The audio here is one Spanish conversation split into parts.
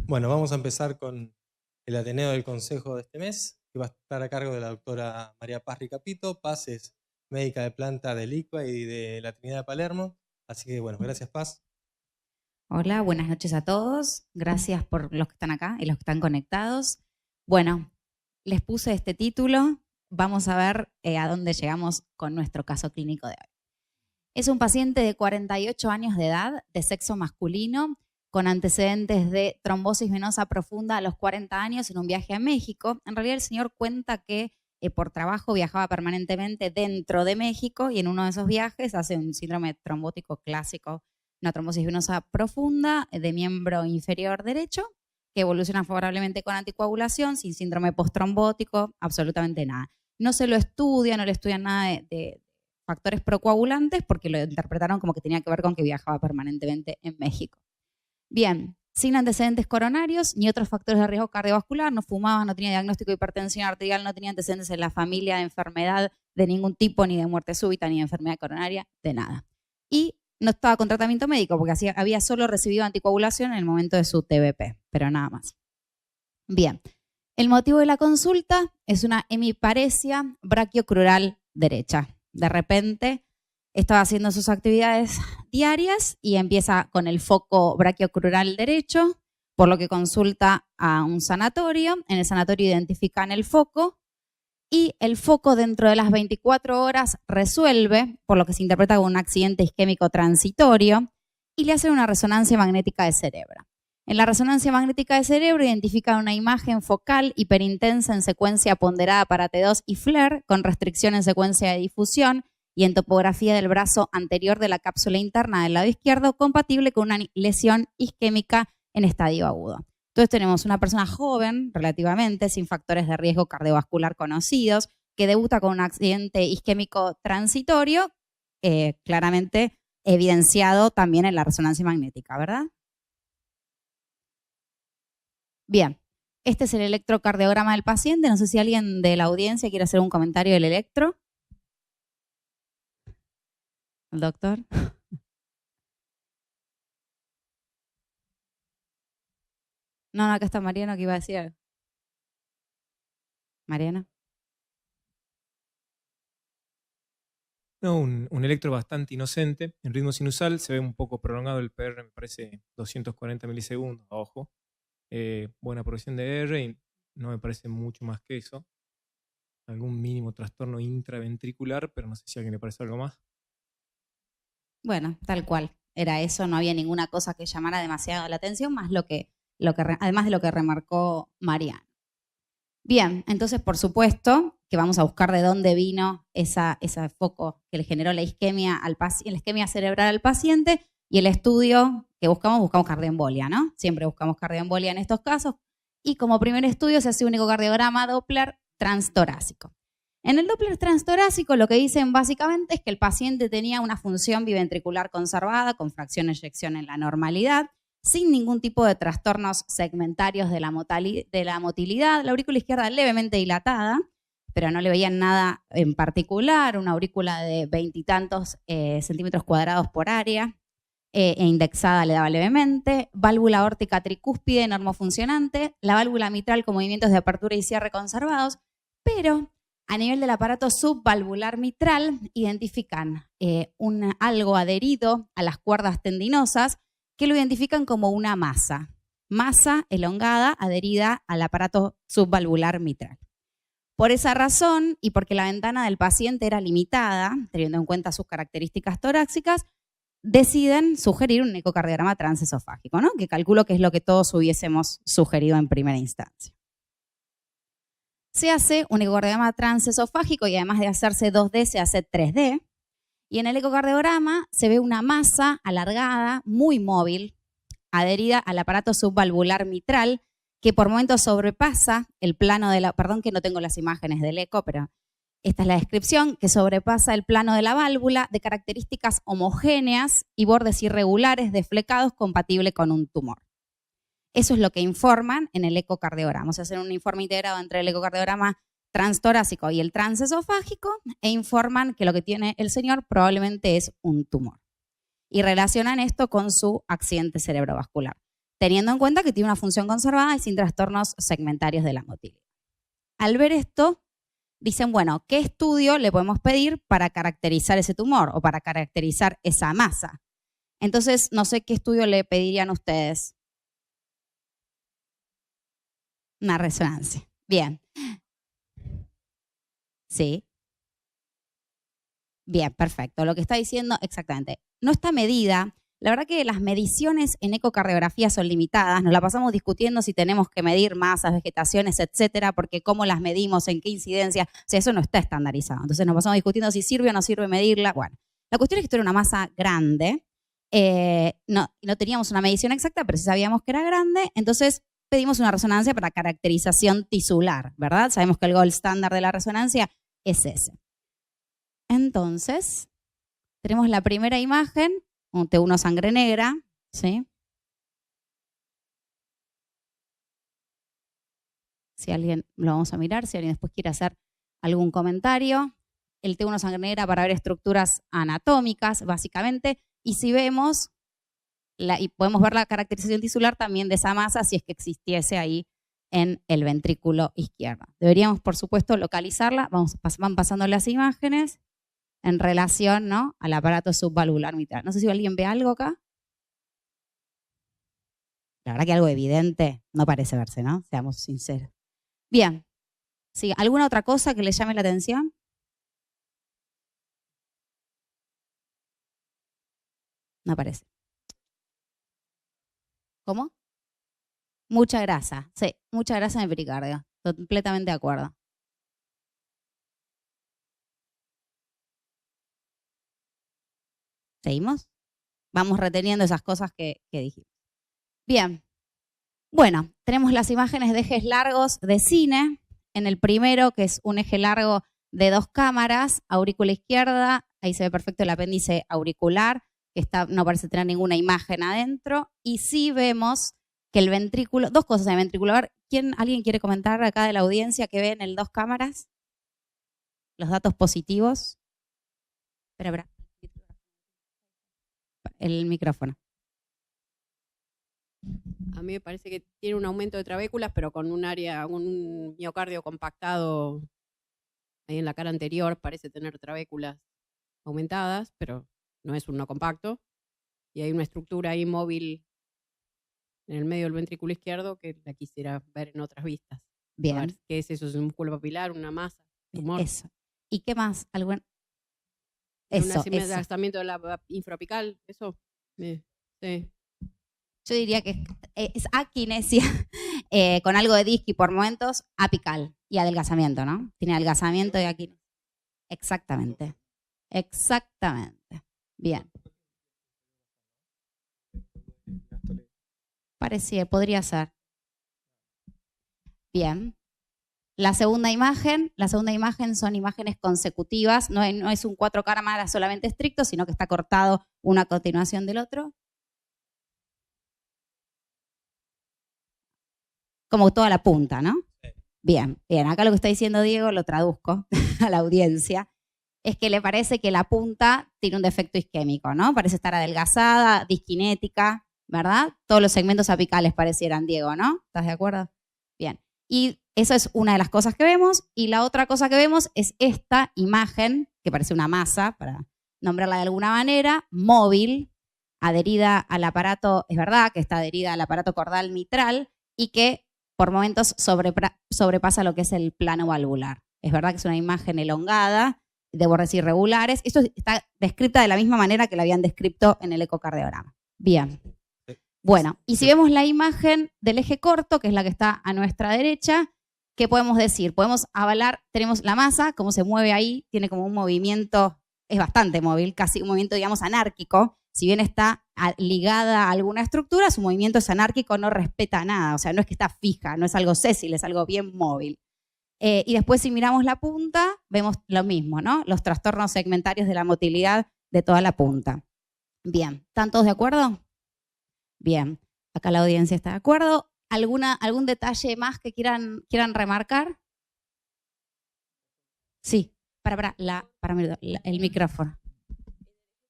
Bueno, vamos a empezar con el Ateneo del Consejo de este mes, que va a estar a cargo de la doctora María Paz Ricapito. Paz es médica de planta del ICUA y de la Trinidad de Palermo. Así que, bueno, gracias, Paz. Hola, buenas noches a todos. Gracias por los que están acá y los que están conectados. Bueno, les puse este título. Vamos a ver a dónde llegamos con nuestro caso clínico de hoy. Es un paciente de 48 años de edad, de sexo masculino, con antecedentes de trombosis venosa profunda a los 40 años en un viaje a México. En realidad el señor cuenta que por trabajo viajaba permanentemente dentro de México y en uno de esos viajes hace un síndrome trombótico clásico, una trombosis venosa profunda de miembro inferior derecho, que evoluciona favorablemente con anticoagulación, sin síndrome postrombótico, absolutamente nada. No se lo estudia, no le estudian nada de factores procoagulantes porque lo interpretaron como que tenía que ver con que viajaba permanentemente en México. Bien, sin antecedentes coronarios ni otros factores de riesgo cardiovascular, no fumaba, no tenía diagnóstico de hipertensión arterial, no tenía antecedentes en la familia de enfermedad de ningún tipo, ni de muerte súbita, ni de enfermedad coronaria, de nada. Y no estaba con tratamiento médico porque había solo recibido anticoagulación en el momento de su TBP, pero nada más. Bien, el motivo de la consulta es una hemiparesia brachiocrural derecha. De repente estaba haciendo sus actividades diarias y empieza con el foco brachiocrural derecho, por lo que consulta a un sanatorio. En el sanatorio identifican el foco y el foco dentro de las 24 horas resuelve, por lo que se interpreta como un accidente isquémico transitorio, y le hacen una resonancia magnética de cerebro. En la resonancia magnética de cerebro identifican una imagen focal hiperintensa en secuencia ponderada para T2 y FLAIR, con restricción en secuencia de difusión y en topografía del brazo anterior de la cápsula interna del lado izquierdo, compatible con una lesión isquémica en estadio agudo. Entonces tenemos una persona joven, relativamente, sin factores de riesgo cardiovascular conocidos, que debuta con un accidente isquémico transitorio, claramente evidenciado también en la resonancia magnética, ¿verdad? Bien, este es el electrocardiograma del paciente. No sé si alguien de la audiencia quiere hacer un comentario del electro. ¿El doctor? No, acá está Mariano que iba a decir algo. Mariano. No, un electro bastante inocente, en ritmo sinusal, se ve un poco prolongado el PR, me parece 240 milisegundos, ojo. Buena progresión de R y no me parece mucho más que eso. Algún mínimo trastorno intraventricular, pero no sé si a alguien le parece algo más. Bueno, tal cual. Era eso, no había ninguna cosa que llamara demasiado la atención, más además de lo que remarcó Mariano. Bien, entonces por supuesto que vamos a buscar de dónde vino ese foco que le generó la isquemia cerebral al paciente, y el estudio que buscamos cardioembolia, ¿no? Siempre buscamos cardioembolia en estos casos, y como primer estudio se hace un ecocardiograma Doppler transtorácico. En el Doppler transtorácico lo que dicen básicamente es que el paciente tenía una función biventricular conservada con fracción de eyección en la normalidad, sin ningún tipo de trastornos segmentarios de la motilidad, la aurícula izquierda levemente dilatada, pero no le veían nada en particular, una aurícula de 20 y tantos centímetros cuadrados por área, e indexada le daba levemente, válvula aórtica tricúspide normofuncionante, la válvula mitral con movimientos de apertura y cierre conservados, pero a nivel del aparato subvalvular mitral identifican algo adherido a las cuerdas tendinosas que lo identifican como una masa elongada adherida al aparato subvalvular mitral. Por esa razón, y porque la ventana del paciente era limitada, teniendo en cuenta sus características torácicas, deciden sugerir un ecocardiograma transesofágico, ¿no? Que calculo que es lo que todos hubiésemos sugerido en primera instancia. Se hace un ecocardiograma transesofágico y además de hacerse 2D, se hace 3D. Y en el ecocardiograma se ve una masa alargada, muy móvil, adherida al aparato subvalvular mitral, que por momentos sobrepasa el plano de la... Perdón que no tengo las imágenes del eco, pero esta es la descripción, que sobrepasa el plano de la válvula, de características homogéneas y bordes irregulares deflecados, compatible con un tumor. Eso es lo que informan en el ecocardiograma. O sea, hacen un informe integrado entre el ecocardiograma transtorácico y el transesofágico e informan que lo que tiene el señor probablemente es un tumor. Y relacionan esto con su accidente cerebrovascular. teniendo en cuenta que tiene una función conservada y sin trastornos segmentarios de la motilidad. Al ver esto, dicen, bueno, ¿qué estudio le podemos pedir para caracterizar ese tumor o para caracterizar esa masa? Entonces, no sé qué estudio le pedirían ustedes. Una resonancia. Bien. Sí. Bien, perfecto. Lo que está diciendo, exactamente. No está medida. La verdad que las mediciones en ecocardiografía son limitadas. Nos la pasamos discutiendo si tenemos que medir masas, vegetaciones, etcétera, porque cómo las medimos, en qué incidencia. O sea, eso no está estandarizado. Entonces nos pasamos discutiendo si sirve o no sirve medirla. Bueno, la cuestión es que esto era una masa grande. No teníamos una medición exacta, pero sí sabíamos que era grande. Entonces pedimos una resonancia para caracterización tisular, ¿verdad? Sabemos que el gold estándar de la resonancia es ese. Entonces, tenemos la primera imagen, un T1 sangre negra, ¿sí? Si alguien, lo vamos a mirar, si alguien después quiere hacer algún comentario. El T1 sangre negra para ver estructuras anatómicas, básicamente. Y si vemos, y podemos ver la caracterización tisular también de esa masa si es que existiese ahí en el ventrículo izquierdo. Deberíamos, por supuesto, localizarla. Van pasando las imágenes en relación, ¿no?, al aparato subvalvular mitral. No sé si alguien ve algo acá. La verdad que algo evidente no parece verse, ¿no? Seamos sinceros. Bien. ¿Sí? ¿Alguna otra cosa que le llame la atención? No aparece. ¿Cómo? Mucha grasa. Sí, mucha grasa en el pericardio. Completamente de acuerdo. ¿Seguimos? Vamos reteniendo esas cosas que dijimos. Bien. Bueno, tenemos las imágenes de ejes largos de cine. En el primero, que es un eje largo de 2 cámaras, aurícula izquierda, ahí se ve perfecto el apéndice auricular, que no parece tener ninguna imagen adentro. Y sí vemos que el ventrículo, 2 cosas en el ventrículo. A ver, ¿alguien quiere comentar acá de la audiencia que ve en el 2 cámaras? Los datos positivos. Espera. El micrófono. A mí me parece que tiene un aumento de trabéculas, pero con un miocardio compactado ahí en la cara anterior. Parece tener trabéculas aumentadas, pero no es un no compacto. Y hay una estructura ahí móvil en el medio del ventrículo izquierdo que la quisiera ver en otras vistas. Bien. A ver, ¿qué es eso? ¿Es un músculo papilar, una masa, tumor? Eso. ¿Y qué más? Un agastamiento de la infrapical, eso. Sí. Yo diría que es aquinesia con algo de disc y por momentos apical y adelgazamiento, ¿no? Tiene adelgazamiento y aquinesia. Exactamente. Bien. Podría ser. Bien. La segunda imagen son imágenes consecutivas, no es un 4 cámaras solamente estricto, sino que está cortado una a continuación del otro. Como toda la punta, ¿no? Sí. Bien. Acá lo que está diciendo Diego, lo traduzco a la audiencia, es que le parece que la punta tiene un defecto isquémico, ¿no? Parece estar adelgazada, disquinética, ¿verdad? Todos los segmentos apicales parecieran, Diego, ¿no? ¿Estás de acuerdo? Bien. Y eso es una de las cosas que vemos. Y la otra cosa que vemos es esta imagen, que parece una masa, para nombrarla de alguna manera, móvil, adherida al aparato, es verdad que está adherida al aparato cordal mitral y que por momentos sobrepasa lo que es el plano valvular. Es verdad que es una imagen elongada, de bordes irregulares. Esto está descrita de la misma manera que la habían descrito en el ecocardiograma. Bien. Bueno, y si vemos la imagen del eje corto, que es la que está a nuestra derecha, ¿qué podemos decir? Podemos avalar, tenemos la masa, cómo se mueve ahí, tiene como un movimiento, es bastante móvil, casi un movimiento, digamos, anárquico. Si bien está ligada a alguna estructura, su movimiento es anárquico, no respeta nada. O sea, no es que está fija, no es algo sésil, es algo bien móvil. Y después, si miramos la punta, vemos lo mismo, ¿no? Los trastornos segmentarios de la motilidad de toda la punta. Bien, ¿están todos de acuerdo? Bien, acá la audiencia está de acuerdo. ¿Algún detalle más que quieran remarcar? Sí, el micrófono.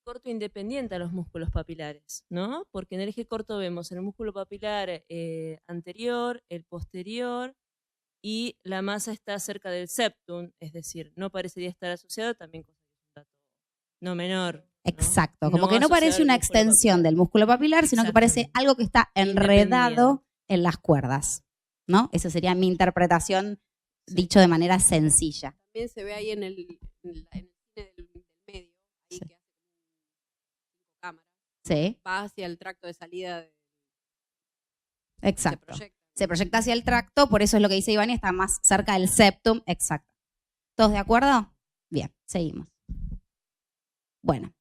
corto independiente a los músculos papilares, ¿no? Porque en el eje corto vemos el músculo papilar anterior, el posterior, y la masa está cerca del septum, es decir, no parecería estar asociado, también cosa que es un dato no menor. ¿No? Exacto, como que no asociado parece al una músculo extensión papilar. del músculo papilar, sino que parece Exactamente. algo que está enredado Independiente. en las cuerdas, ¿no? Esa sería mi interpretación, Sí. dicho de manera sencilla. También se ve ahí en el cine del medio, ahí Sí. que hace como cámara. Sí, Va hacia el tracto de salida. exacto. Se proyecta. Se proyecta hacia el tracto, por eso es lo que dice Ivani, está más cerca del septum, exacto. ¿Todos de acuerdo? Bien, seguimos. Bueno,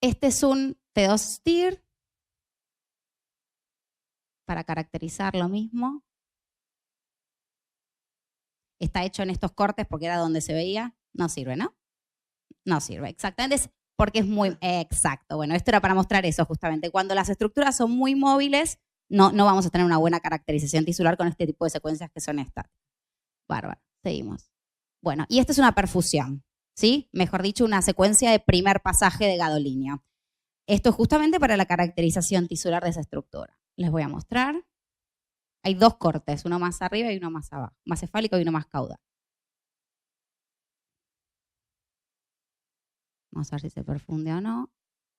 este es un T2 STIR, para caracterizar lo mismo. Está hecho en estos cortes porque era donde se veía. No sirve, ¿no? No sirve, exactamente. Es porque es muy exacto. Bueno, esto era para mostrar eso justamente. Cuando las estructuras son muy móviles, no vamos a tener una buena caracterización tisular con este tipo de secuencias que son estáticas. Bárbaro, seguimos. Bueno, y esta es una perfusión, ¿sí? Mejor dicho, una secuencia de primer pasaje de gadolinio. Esto es justamente para la caracterización tisular de esa estructura. Les voy a mostrar. Hay dos cortes, uno más arriba y uno más abajo, más cefálico y uno más caudal. Vamos a ver si se perfunde o no.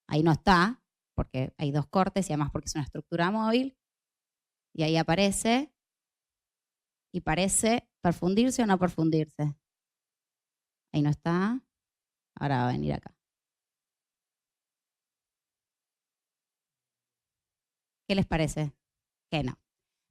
Ahí no está, porque hay dos cortes y además porque es una estructura móvil. Y ahí aparece y parece perfundirse o no perfundirse. Ahí no está. Ahora va a venir acá. ¿Qué les parece? Que no.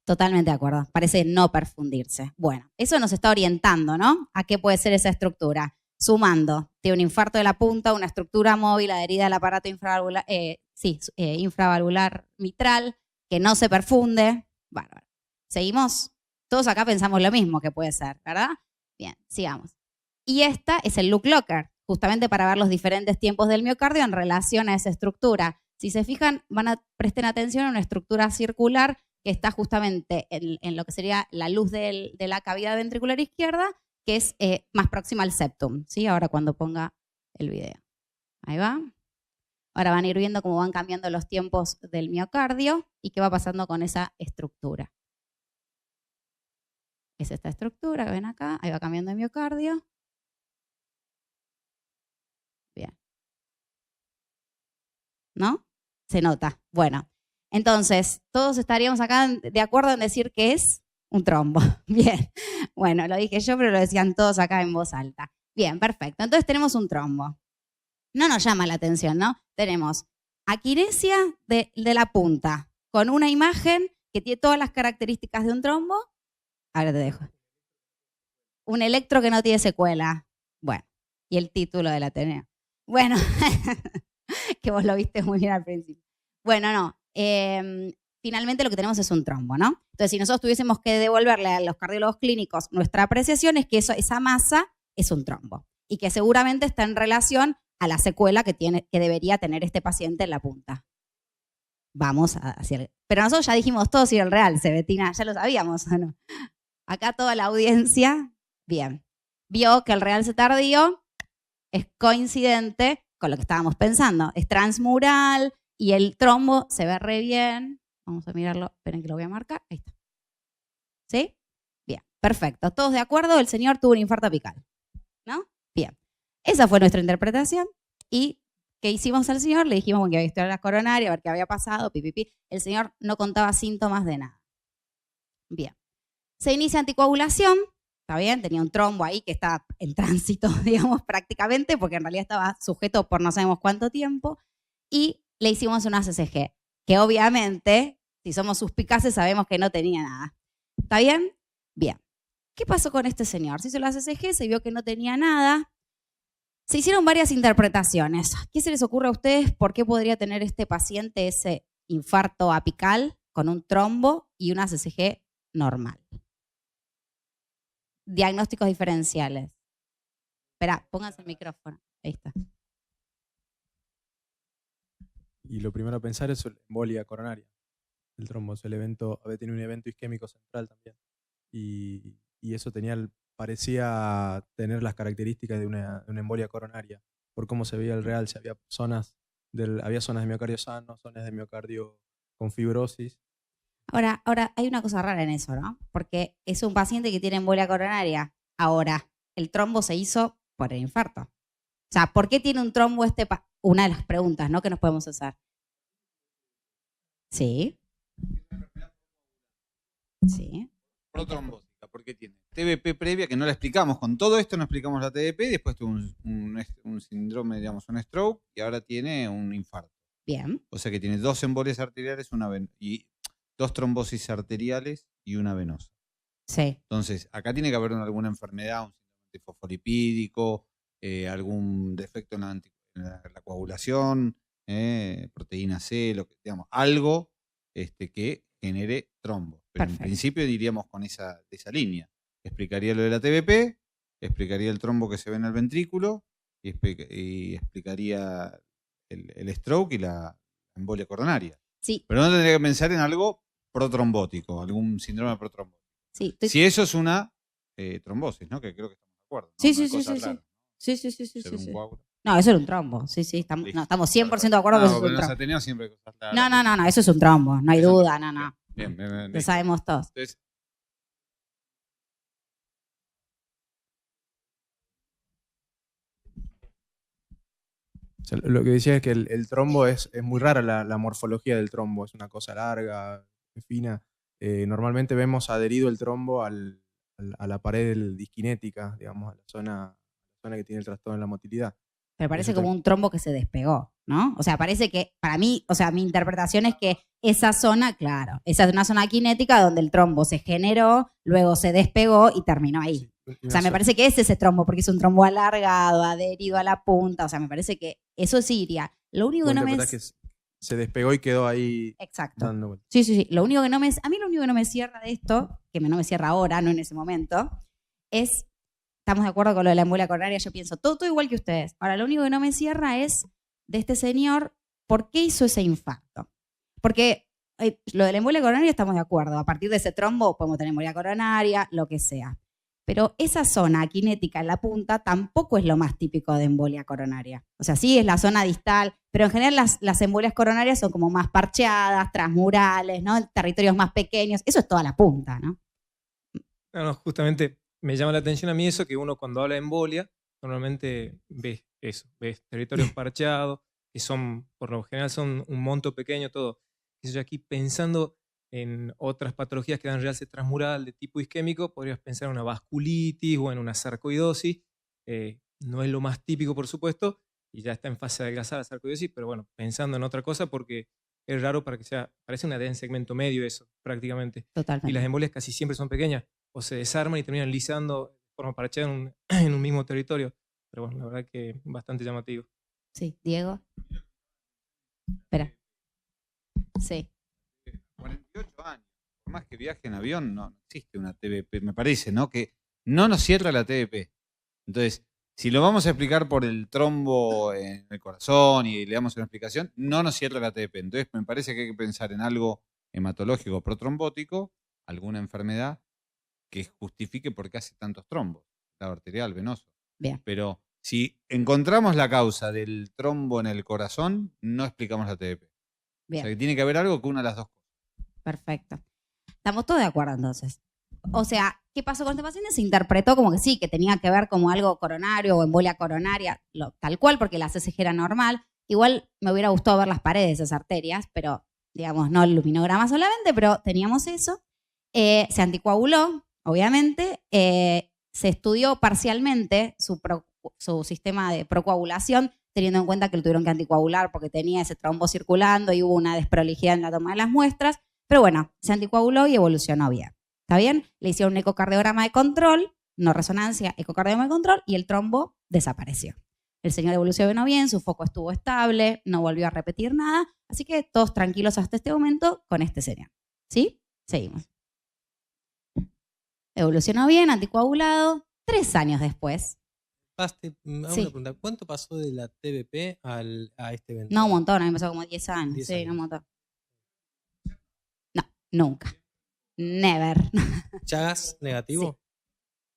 Totalmente de acuerdo. Parece no perfundirse. Bueno, eso nos está orientando, ¿no? ¿A qué puede ser esa estructura? Sumando, tiene un infarto de la punta, una estructura móvil adherida al aparato infravalvular mitral, que no se perfunde. Bárbaro. ¿Seguimos? Todos acá pensamos lo mismo que puede ser, ¿verdad? Bien, sigamos. Y esta es el Look Locker, justamente para ver los diferentes tiempos del miocardio en relación a esa estructura. Si se fijan, presten atención a una estructura circular que está justamente en lo que sería la luz de la cavidad ventricular izquierda, que es más próxima al septum, ¿sí? Ahora cuando ponga el video. Ahí va. Ahora van a ir viendo cómo van cambiando los tiempos del miocardio y qué va pasando con esa estructura. Es esta estructura, ven acá, ahí va cambiando el miocardio. Bien. ¿No? Se nota. Bueno, entonces, todos estaríamos acá de acuerdo en decir que es un trombo. Bien. Bueno, lo dije yo, pero lo decían todos acá en voz alta. Bien, perfecto. Entonces tenemos un trombo. No nos llama la atención, ¿no? Tenemos aquinesia de la punta con una imagen que tiene todas las características de un trombo. Ahora te dejo. Un electro que no tiene secuela. Bueno, y el título del Ateneo. Bueno, que vos lo viste muy bien al principio. Bueno, no. Finalmente lo que tenemos es un trombo, ¿no? Entonces, si nosotros tuviésemos que devolverle a los cardiólogos clínicos nuestra apreciación es que esa masa es un trombo y que seguramente está en relación a la secuela que debería tener este paciente en la punta. Vamos a hacer. Pero nosotros ya dijimos todo si era el real, Betina, ya lo sabíamos, ¿o no? Acá toda la audiencia, bien, vio que el realce tardío es coincidente con lo que estábamos pensando. Es transmural y el trombo se ve re bien. Vamos a mirarlo, esperen que lo voy a marcar. Ahí está. ¿Sí? Bien, perfecto. ¿Todos de acuerdo? El señor tuvo un infarto apical, ¿no? Bien. Esa fue nuestra interpretación. ¿Y qué hicimos al señor? Le dijimos que había estudiado la coronaria, a ver qué había pasado, pipipi. El señor no contaba síntomas de nada. Bien. Se inicia anticoagulación. Está bien, tenía un trombo ahí que estaba en tránsito, digamos, prácticamente, porque en realidad estaba sujeto por no sabemos cuánto tiempo. Y le hicimos una CCG, que obviamente, si somos suspicaces, sabemos que no tenía nada. ¿Está bien? Bien. ¿Qué pasó con este señor? Se hizo la CCG, se vio que no tenía nada. Se hicieron varias interpretaciones. ¿Qué se les ocurre a ustedes? ¿Por qué podría tener este paciente ese infarto apical con un trombo y una CCG normal? Diagnósticos diferenciales. Espera, pónganse el micrófono. Ahí está. Y lo primero a pensar es la embolia coronaria. El trombo es el evento, había tenido un evento isquémico central también. Y eso parecía tener las características de una embolia coronaria. Por cómo se veía el real, si había zonas había zonas de miocardio sano, zonas de miocardio con fibrosis. Ahora, hay una cosa rara en eso, ¿no? Porque es un paciente que tiene embolia coronaria. Ahora, el trombo se hizo por el infarto. O sea, ¿por qué tiene un trombo una de las preguntas, ¿no?, que nos podemos hacer. Sí. Sí. Protrombótica, porque tiene TBP previa, que no la explicamos. Con todo esto no explicamos la TBP, después tuvo un síndrome, digamos, un stroke, y ahora tiene un infarto. Bien. O sea que tiene 2 embolias arteriales y 2 trombosis arteriales y una venosa. Sí. Entonces, acá tiene que haber alguna enfermedad, un síndrome antifosfolipídico, algún defecto en la coagulación, proteína C, digamos, algo que genere trombo. Pero Perfecto. en principio diríamos con esa línea. Explicaría lo de la TBP, explicaría el trombo que se ve en el ventrículo y explicaría el stroke y la embolia coronaria. Sí. Pero no tendría que pensar en algo protrombótico, algún síndrome protrombótico. Sí. Si eso es una trombosis, ¿no? Que creo que estamos de acuerdo, ¿no? Sí, No sí, hay sí, cosas sí, sí. raras. Sí. Ser un coágulo. No, eso era un trombo. Sí, estamos, Listo. no, estamos 100% de acuerdo que eso es un pero en los trombo. ateneos siempre hay cosas raras. No, eso es un trombo, no hay Eso duda, no. no. Bien, Lo listo. sabemos todos. Entonces, O sea, lo que decía es que el trombo es muy rara la morfología del trombo, es una cosa larga, fina. Normalmente vemos adherido el trombo a la pared disquinética, digamos, a la zona que tiene el trastorno en la motilidad. Pero parece Eso como un trombo que se despegó, ¿no? O sea, parece que, para mí, o sea, mi interpretación es que esa zona, claro, esa es una zona cinética donde el trombo se generó, luego se despegó y terminó ahí. Sí, O sea, me parece que es ese trombo, porque es un trombo alargado, adherido a la punta, o sea, me parece que eso sí iría. Lo único que no me interpretás que se despegó y quedó ahí Exacto. dando vueltas. Sí. Lo único que no me... A mí lo único que no me cierra de esto, que no me cierra ahora, no en ese momento, es... Estamos de acuerdo con lo de la embolia coronaria, yo pienso todo igual que ustedes. Ahora, lo único que no me cierra es de este señor, ¿por qué hizo ese infarto? Porque lo de la embolia coronaria estamos de acuerdo. A partir de ese trombo podemos tener embolia coronaria, lo que sea. Pero esa zona cinética en la punta tampoco es lo más típico de embolia coronaria. O sea, sí es la zona distal, pero en general las embolias coronarias son como más parcheadas, transmurales, ¿no? En territorios más pequeños. Eso es toda la punta, ¿no? No, justamente me llama la atención a mí eso, que uno cuando habla de embolia, normalmente ves eso, ves territorios parcheados, que son, por lo general son un monto pequeño, todo. Y yo aquí pensando en otras patologías que dan realce transmural de tipo isquémico, podrías pensar en una vasculitis o en una sarcoidosis. No es lo más típico, por supuesto, y ya está en fase de adelgazar la sarcoidosis, pero bueno, pensando en otra cosa porque es raro para que sea, parece una D en segmento medio eso, prácticamente. Totalmente. Y las embolias casi siempre son pequeñas, o se desarman y terminan lisando de forma parcheada en un mismo territorio. Pero bueno, la verdad que bastante llamativo. Sí, Diego. Espera. Sí. 48 años. Por más que viaje en avión, no existe una TBP, me parece, ¿no? Que no nos cierra la TBP. Entonces, si lo vamos a explicar por el trombo en el corazón y le damos una explicación, no nos cierra la TBP. Entonces, me parece que hay que pensar en algo hematológico protrombótico, alguna enfermedad que justifique por qué hace tantos trombos, lado arterial, venoso. Bien. Pero si encontramos la causa del trombo en el corazón, no explicamos la TBP. Bien. O sea que tiene que haber algo que una de las dos cosas. Perfecto. Estamos todos de acuerdo entonces. O sea, ¿qué pasó con este paciente? Se interpretó como que sí, que tenía que ver como algo coronario o embolia coronaria, tal cual, porque la CCG era normal. Igual me hubiera gustado ver las paredes de esas arterias, pero digamos, no el luminograma solamente, pero teníamos eso. Se anticoaguló, obviamente. Se estudió parcialmente su sistema de procoagulación, teniendo en cuenta que lo tuvieron que anticoagular porque tenía ese trombo circulando y hubo una desprolijidad en la toma de las muestras. Pero bueno, se anticoaguló y evolucionó bien. ¿Está bien? Le hicieron un ecocardiograma de control, no resonancia, ecocardiograma de control, y el trombo desapareció. El señor evolucionó bien, su foco estuvo estable, no volvió a repetir nada, así que todos tranquilos hasta este momento con este señor. ¿Sí? Seguimos. Evolucionó bien, anticoagulado, 3 años después. Una Sí. pregunta. ¿Cuánto pasó de la TBP a este evento? No, un montón, a mí me pasó como 10 años. 10 Sí, años. no, un montón. No, nunca. Never. ¿Chagas negativo?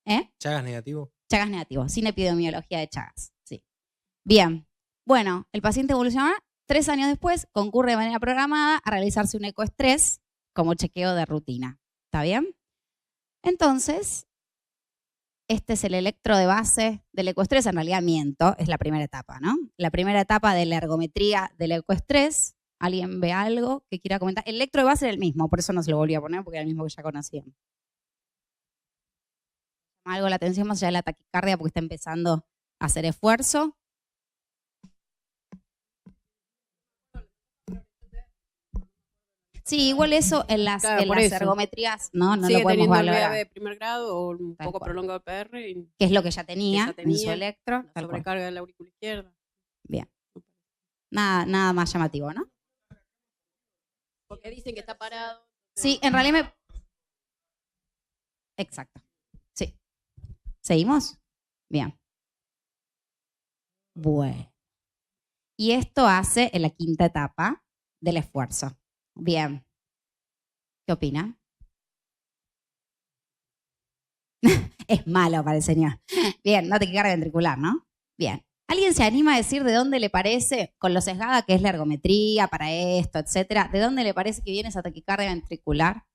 ¿Eh? ¿Chagas negativo? Chagas negativo, sin epidemiología de Chagas. Sí. Bien. Bueno, el paciente evolucionó 3 años después, concurre de manera programada a realizarse un ecoestrés como chequeo de rutina. ¿Está bien? Entonces, este es el electro de base del ecoestrés. En realidad miento, es la primera etapa, ¿no? La primera etapa de la ergometría del ecoestrés. ¿Alguien ve algo que quiera comentar? El electro de base era el mismo, por eso no se lo volví a poner, porque era el mismo que ya conocían. Algo la atención más allá de la taquicardia porque está empezando a hacer esfuerzo. Sí, igual eso en las, Claro, en por las eso. ergometrías no Sigue lo podemos teniendo el valorar. VA de primer grado o un Tal poco cual. prolongado PR y Que es lo que ya tenía, que ya tenía, en su electro. la Tal cual. sobrecarga de la aurícula izquierda. Bien. Nada más llamativo, ¿no? Porque dicen que está parado. Sí, en realidad me... Exacto. Sí. ¿Seguimos? Bien. Bueno. Y esto hace en la quinta etapa del esfuerzo. Bien. ¿Qué opina? Es malo para el señor. Bien, no taquicardia ventricular, ¿no? Bien. ¿Alguien se anima a decir de dónde le parece, con lo sesgada que es la ergometría para esto, etcétera, de dónde le parece que viene esa taquicardia ventricular?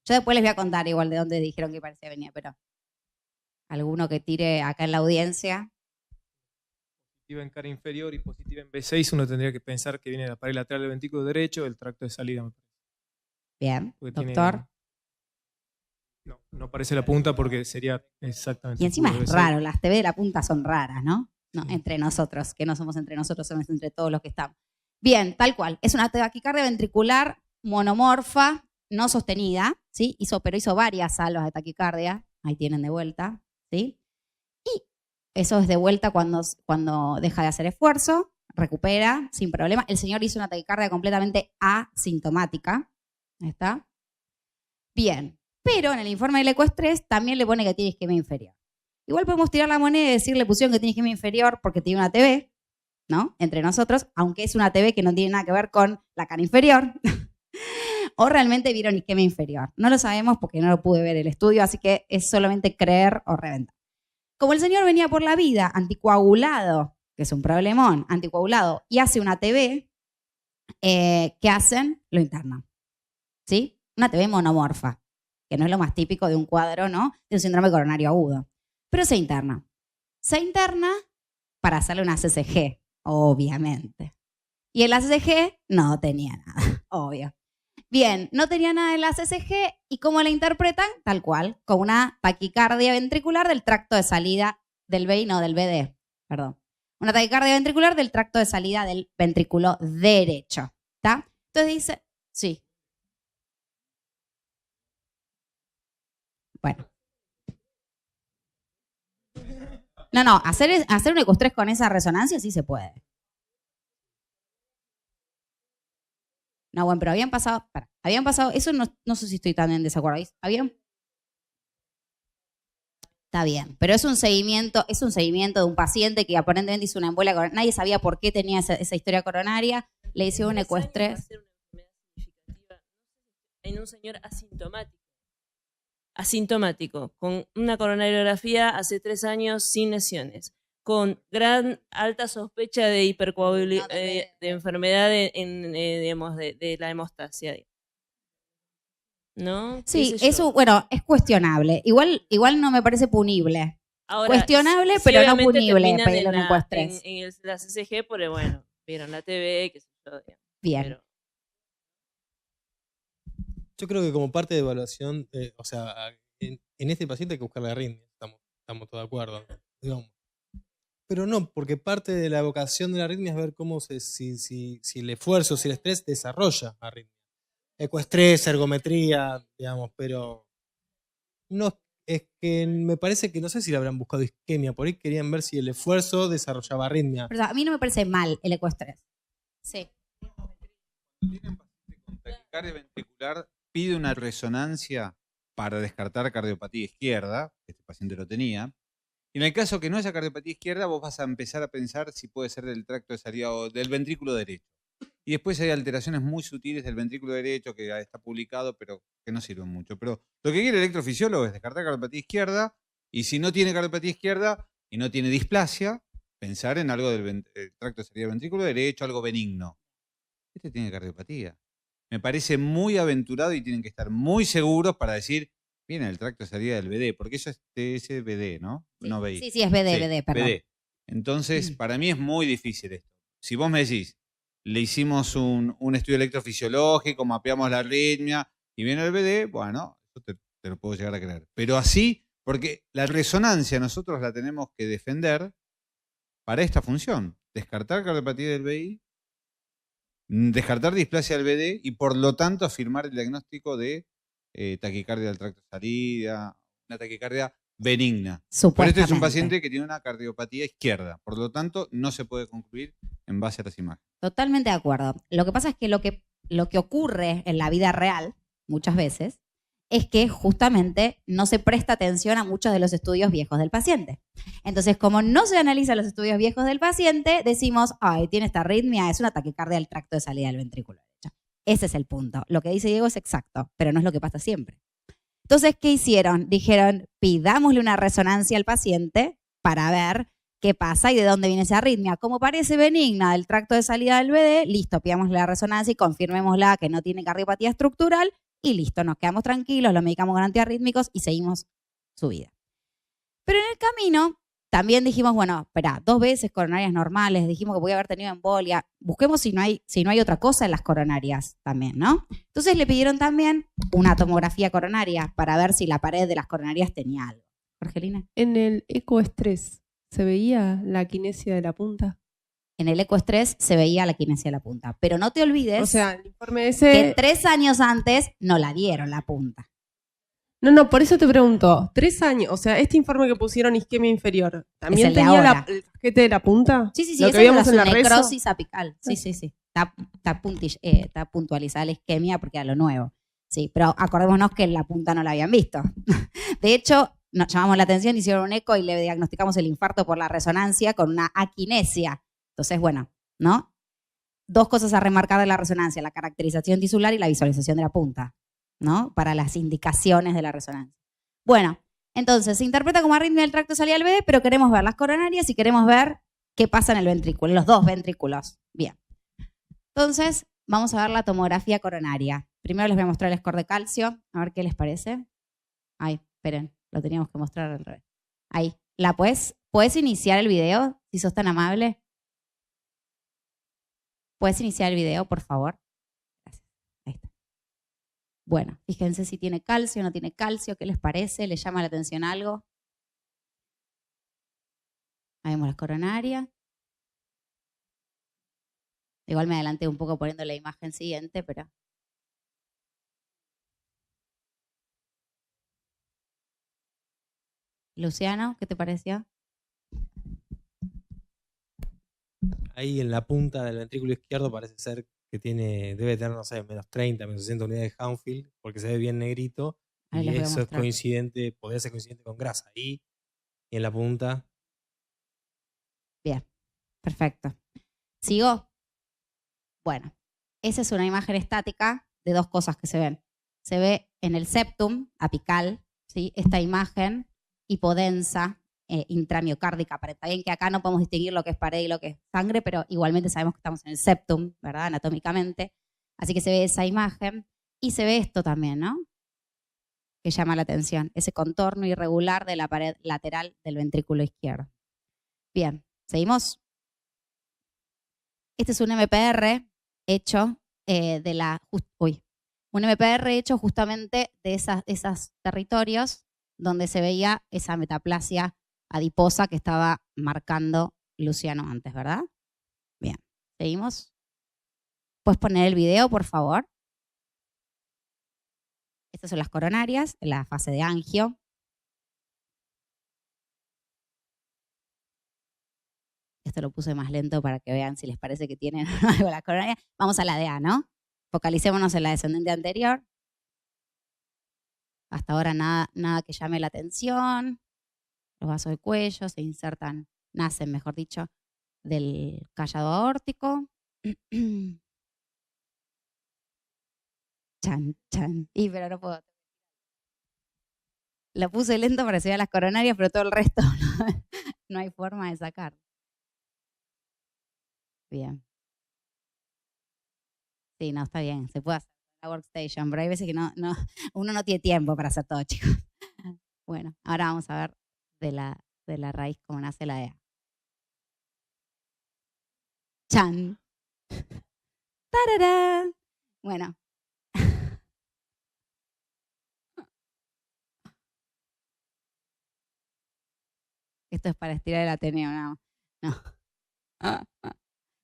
Yo después les voy a contar igual de dónde dijeron que parecía venir, pero alguno que tire acá en la audiencia. Positiva en cara inferior y positiva en B6, uno tendría que pensar que viene de la pared lateral del ventrículo derecho, el tracto de salida. Me parece. Bien, Porque doctor. No aparece la punta porque sería exactamente. Y encima el es B6. raro, las TV de la punta son raras, ¿no? No, Sí. entre nosotros, que no somos entre nosotros, somos entre todos los que estamos. Bien, tal cual. Es una taquicardia ventricular monomorfa, no sostenida, ¿sí? Pero hizo varias salvas de taquicardia. Ahí tienen de vuelta, ¿sí? Y eso es de vuelta cuando deja de hacer esfuerzo, recupera sin problema. El señor hizo una taquicardia completamente asintomática. Ahí está. Bien. Pero en el informe del ecoestrés también le pone que tiene isquemia inferior. Igual podemos tirar la moneda y decir, le pusieron que tiene isquemia inferior porque tiene una TV, ¿no? Entre nosotros, aunque es una TV que no tiene nada que ver con la cara inferior. O realmente vieron isquemia inferior. No lo sabemos porque no lo pude ver el estudio, así que es solamente creer o reventar. Como el señor venía por la vida anticoagulado, que es un problemón, anticoagulado, y hace una TV, ¿qué hacen? Lo internan. ¿Sí? Una TV monomorfa, que no es lo más típico de un cuadro, ¿no? De un síndrome coronario agudo. Pero se interna. Se interna para hacerle una CCG, obviamente. Y el CCG no tenía nada, obvio. Bien, no tenía nada en la CCG y ¿cómo la interpretan? Tal cual, como una taquicardia ventricular del tracto de salida del BI, no, del BD, perdón. Una taquicardia ventricular del tracto de salida del ventrículo derecho, ¿está? Entonces dice, sí. Bueno. No, hacer un ecoestrés con esa resonancia sí se puede. No, bueno, pero habían pasado, eso no sé si estoy tan en desacuerdo. Está bien, pero es un seguimiento de un paciente que aparentemente hizo una embolia coronaria. Nadie sabía por qué tenía esa historia coronaria. Le hicieron un ecoestrés. En un señor asintomático, con una coronariografía hace 3 años sin lesiones, con gran alta sospecha de hipercoagulación, de enfermedad digamos, de la hemostasia. ¿No? Sí, eso, bueno, es cuestionable. Igual no me parece punible. Ahora, Cuestionable, sí, pero no obviamente punible, terminan pedirle un ecoestrés. en la CCG, pero bueno, vieron la TV, qué sé yo. Digamos. Bien. Pero, Yo creo que como parte de evaluación, o sea, en este paciente hay que buscar la arritmia, estamos todos de acuerdo, digamos. Pero no, porque parte de la evocación de la arritmia es ver cómo si el esfuerzo, si el estrés desarrolla arritmia. Ecoestrés, ergometría, digamos, pero no, es que me parece que no sé si le habrán buscado isquemia, por ahí querían ver si el esfuerzo desarrollaba arritmia. Pero, o sea, a mí no me parece mal el ecoestrés. Sí. Tienen paciente con taquicardia ventricular, pide una resonancia para descartar cardiopatía izquierda, este paciente lo tenía. Y en el caso que no haya cardiopatía izquierda, vos vas a empezar a pensar si puede ser del tracto de salida o del ventrículo derecho. Y después hay alteraciones muy sutiles del ventrículo derecho que está publicado, pero que no sirven mucho. Pero lo que quiere el electrofisiólogo es descartar cardiopatía izquierda, y si no tiene cardiopatía izquierda y no tiene displasia, pensar en algo del tracto de salida del ventrículo derecho, algo benigno. Este tiene cardiopatía. Me parece muy aventurado y tienen que estar muy seguros para decir, viene el tracto de salida del BD, porque eso es TSBD, ¿no? No BI. Sí, es BD, Sí, BD, perdón. BD. Entonces, para mí es muy difícil esto. Si vos me decís, le hicimos un estudio electrofisiológico, mapeamos la arritmia y viene el BD, bueno, eso te lo puedo llegar a creer. Pero así, porque la resonancia nosotros la tenemos que defender para esta función. Descartar cardiopatía del BI, descartar displasia del BD y por lo tanto afirmar el diagnóstico de taquicardia del tracto de salida, una taquicardia benigna. Pero este es un paciente que tiene una cardiopatía izquierda, por lo tanto no se puede concluir en base a las imágenes. Totalmente de acuerdo. Lo que pasa es que lo que ocurre en la vida real, muchas veces, es que justamente no se presta atención a muchos de los estudios viejos del paciente. Entonces, como no se analizan los estudios viejos del paciente, decimos, ay, tiene esta arritmia, es una taquicardia del tracto de salida del ventrículo derecho. Ese es el punto. Lo que dice Diego es exacto, pero no es lo que pasa siempre. Entonces, ¿qué hicieron? Dijeron, pidámosle una resonancia al paciente para ver qué pasa y de dónde viene esa arritmia. Como parece benigna del tracto de salida del BD, listo, pidámosle la resonancia y confirmémosla que no tiene cardiopatía estructural y listo, nos quedamos tranquilos, lo medicamos con antiarrítmicos y seguimos su vida. Pero en el camino también dijimos, bueno, espera, 2 veces coronarias normales, dijimos que podía haber tenido embolia, busquemos si no hay otra cosa en las coronarias también, ¿no? Entonces le pidieron también una tomografía coronaria para ver si la pared de las coronarias tenía algo. Jorgelina. En el ecoestrés, ¿se veía la quinesia de la punta? En el ecoestrés se veía la quinesia de la punta. Pero no te olvides, O sea, el informe ese... que 3 años antes no la dieron la punta. No, por eso te pregunto. 3 años, o sea, este informe que pusieron isquemia inferior, ¿también Es el de tenía ahora. el casquete de la punta? Sí, Lo esa que vimos es en la la reso. necrosis apical. Sí. Está puntualizada la isquemia porque era lo nuevo. Sí, pero acordémonos que en la punta no la habían visto. De hecho, nos llamamos la atención, hicieron un eco y le diagnosticamos el infarto por la resonancia con una aquinesia. Entonces, bueno, ¿no? 2 cosas a remarcar de la resonancia, la caracterización tisular y la visualización de la punta, ¿no? Para las indicaciones de la resonancia. Bueno, entonces se interpreta como arritmia del tracto de salida del BD, pero queremos ver las coronarias y queremos ver qué pasa en el ventrículo, en los 2 ventrículos. Bien. Entonces, vamos a ver la tomografía coronaria. Primero les voy a mostrar el score de calcio, a ver qué les parece. Ay, esperen, lo teníamos que mostrar al revés. Ahí, ¿puedes iniciar el video, si sos tan amable? ¿Puedes iniciar el video, por favor? Gracias. Ahí está. Bueno, fíjense si tiene calcio o no tiene calcio, ¿qué les parece? ¿Les llama la atención algo? Ahí vemos las coronarias. Igual me adelanté un poco poniendo la imagen siguiente, pero... Luciano, ¿qué te pareció? Ahí en la punta del ventrículo izquierdo parece ser que debe tener, no sé, menos 30, menos 60 unidades de Hounsfield, porque se ve bien negrito. Ahí Y les voy a eso es mostrar. coincidente, podría ser coincidente con grasa. Ahí y en la punta. Bien, perfecto. ¿Sigo? Bueno, esa es una imagen estática de 2 cosas que se ven. Se ve en el septum apical, ¿sí? Esta imagen hipodensa intramiocárdica. Está bien que acá no podemos distinguir lo que es pared y lo que es sangre, pero igualmente sabemos que estamos en el septum, ¿verdad? Anatómicamente. Así que se ve esa imagen y se ve esto también, ¿no? Que llama la atención, ese contorno irregular de la pared lateral del ventrículo izquierdo. Bien, ¿seguimos? Este es un MPR hecho un MPR hecho justamente de esos territorios donde se veía esa metaplasia adiposa que estaba marcando Luciano antes, ¿verdad? Bien, ¿seguimos? ¿Puedes poner el video, por favor? Estas son las coronarias, en la fase de angio. Esto lo puse más lento para que vean si les parece que tienen algo las coronarias. Vamos a la de A, ¿no? Focalicémonos en la descendente anterior. Hasta ahora nada que llame la atención. Los vasos del cuello se insertan, nacen, mejor dicho, del callado aórtico. Chan, chan. Pero no puedo. Lo puse lento para que se vean las coronarias, pero todo el resto no hay forma de sacar. Bien. Sí, no, está bien. Se puede hacer la workstation, pero hay veces que uno no tiene tiempo para hacer todo, chicos. Bueno, ahora vamos a ver de la raíz cómo nace la EA. ¡Chan! ¡Tararán! Bueno. Esto es para estirar el Ateneo, no.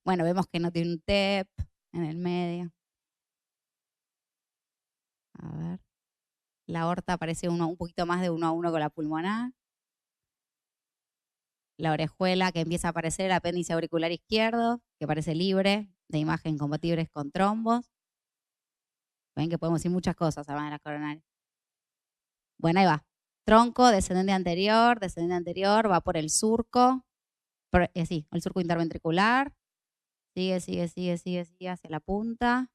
Bueno, vemos que no tiene un TEP en el medio. A ver. La aorta parece un poquito más de 1 a 1 con la pulmonar. La orejuela que empieza a aparecer, el apéndice auricular izquierdo, que parece libre, de imagen compatibles con trombos. Ven que podemos decir muchas cosas además de las coronarias. Bueno, ahí va. Tronco, descendente anterior, va por el surco. Sí, el surco interventricular. Sigue hacia la punta.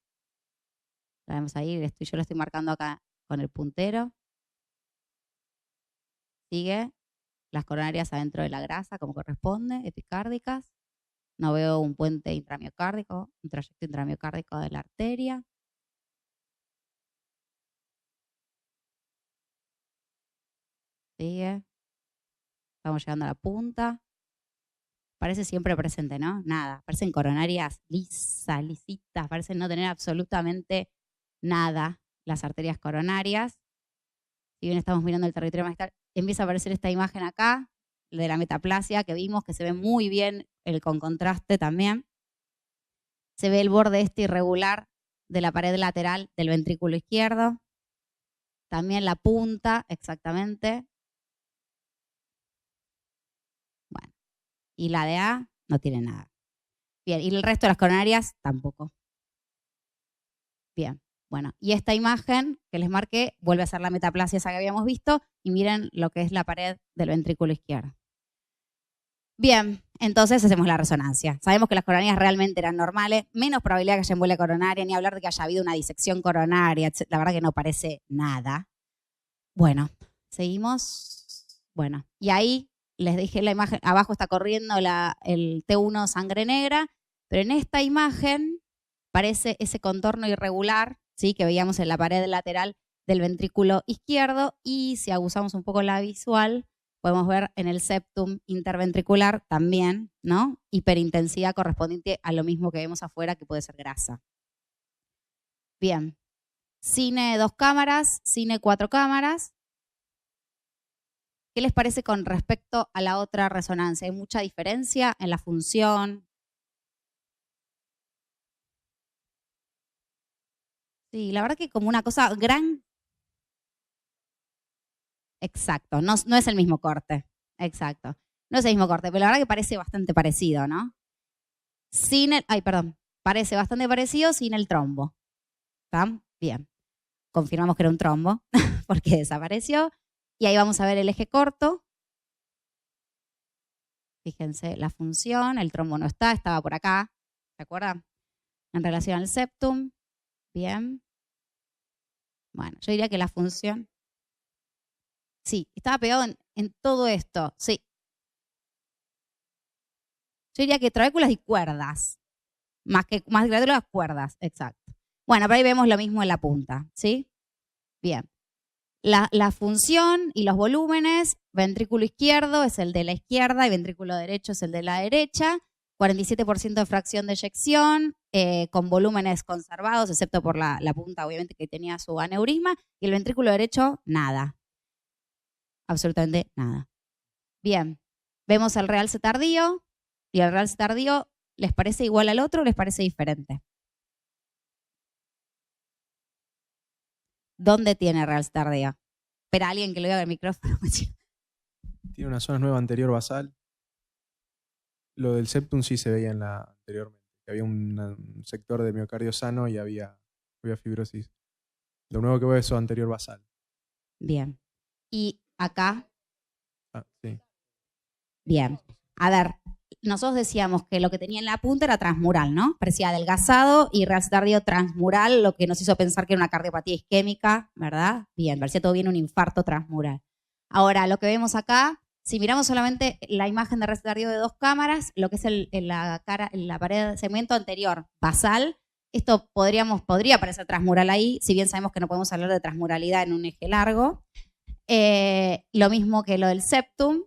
La vemos ahí, yo lo estoy marcando acá con el puntero. Sigue. Las coronarias adentro de la grasa, como corresponde, epicárdicas. No veo un puente intramiocárdico, un trayecto intramiocárdico de la arteria. Sigue. Estamos llegando a la punta. Parece siempre presente, ¿no? Nada. Parecen coronarias lisitas. Parecen no tener absolutamente nada las arterias coronarias. Si bien estamos mirando el territorio magistral, empieza a aparecer esta imagen acá, de la metaplasia que vimos, que se ve muy bien con contraste también. Se ve el borde irregular de la pared lateral del ventrículo izquierdo. También la punta, exactamente. Bueno, y la de A no tiene nada. Bien, y el resto de las coronarias tampoco. Bien. Bueno, y esta imagen que les marqué vuelve a ser la metaplasia esa que habíamos visto y miren lo que es la pared del ventrículo izquierdo. Bien, entonces hacemos la resonancia. Sabemos que las coronarias realmente eran normales, menos probabilidad que haya embolia coronaria, ni hablar de que haya habido una disección coronaria, etc. La verdad que no parece nada. Bueno, seguimos. Bueno, y ahí les dije la imagen, abajo está corriendo el T1 sangre negra, pero en esta imagen parece ese contorno irregular, ¿sí?, que veíamos en la pared lateral del ventrículo izquierdo, y si abusamos un poco la visual, podemos ver en el septum interventricular también, ¿no?, hiperintensidad correspondiente a lo mismo que vemos afuera, que puede ser grasa. Bien, cine 2 cámaras, cine 4 cámaras. ¿Qué les parece con respecto a la otra resonancia? ¿Hay mucha diferencia en la función? Sí, la verdad que como una cosa gran. Exacto, no es el mismo corte. Exacto, no es el mismo corte, pero la verdad que parece bastante parecido, ¿no? Parece bastante parecido sin el trombo. ¿Está? Bien. Confirmamos que era un trombo porque desapareció. Y ahí vamos a ver el eje corto. Fíjense la función, el trombo no estaba por acá, ¿se acuerdan? En relación al septum. Bien. Bueno, yo diría que la función. Sí, estaba pegado en todo esto, sí. Yo diría que trabéculas y cuerdas. Más que trabéculas, cuerdas, exacto. Bueno, por ahí vemos lo mismo en la punta, ¿sí? Bien. La función y los volúmenes, ventrículo izquierdo es el de la izquierda y ventrículo derecho es el de la derecha. 47% de fracción de eyección, con volúmenes conservados, excepto por la punta, obviamente, que tenía su aneurisma. Y el ventrículo derecho, nada. Absolutamente nada. Bien, vemos el realce tardío. ¿Y el realce tardío les parece igual al otro o les parece diferente? ¿Dónde tiene realce tardío? Espera, alguien que lo oiga el micrófono. Tiene una zona nueva anterior basal. Lo del septum sí se veía en la anteriormente. Había un sector de miocardio sano y había fibrosis. Lo nuevo que veo es eso anterior basal. Bien. ¿Y acá? Sí. Bien. A ver, nosotros decíamos que lo que tenía en la punta era transmural, ¿no? Parecía adelgazado y realce tardío transmural, lo que nos hizo pensar que era una cardiopatía isquémica, ¿verdad? Bien, parecía todo bien un infarto transmural. Ahora, lo que vemos acá Si miramos solamente la imagen de recetario de 2 cámaras, lo que es la pared del segmento anterior basal, esto podría parecer transmural ahí, si bien sabemos que no podemos hablar de transmuralidad en un eje largo. Lo mismo que lo del septum,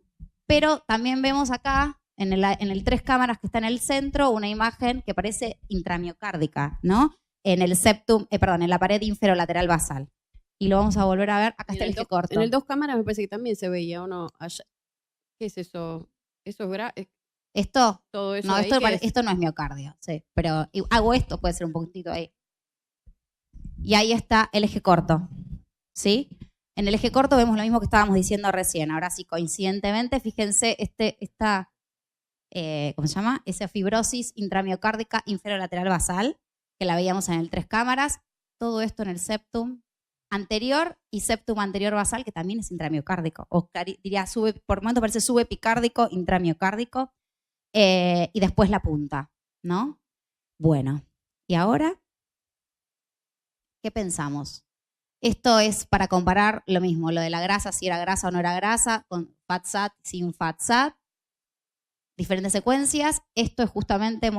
pero también vemos acá, en el 3 cámaras que está en el centro, una imagen que parece intramiocárdica, ¿no? En el septum, en la pared inferolateral basal. Y lo vamos a volver a ver. Acá está el eje corto. En el 2 cámaras me parece que también se veía, ¿o no? Allá. ¿Qué es eso? ¿Eso es ¿Esto? todo eso No, ahí, esto no es miocardio, sí. Pero hago esto, puede ser un poquitito ahí. Y ahí está el eje corto, ¿sí? En el eje corto vemos lo mismo que estábamos diciendo recién. Ahora sí, coincidentemente, fíjense, ¿cómo se llama? Esa fibrosis intramiocárdica inferolateral basal, que la veíamos en el 3 cámaras. Todo esto en el septum anterior y septum anterior basal, que también es intramiocárdico. O diría, por momento parece subepicárdico, intramiocárdico. Y después la punta, ¿no? Bueno, ¿y ahora qué pensamos? Esto es para comparar lo mismo, lo de la grasa, si era grasa o no era grasa, con FAT-SAT, sin FAT-SAT, diferentes secuencias. Esto es justamente,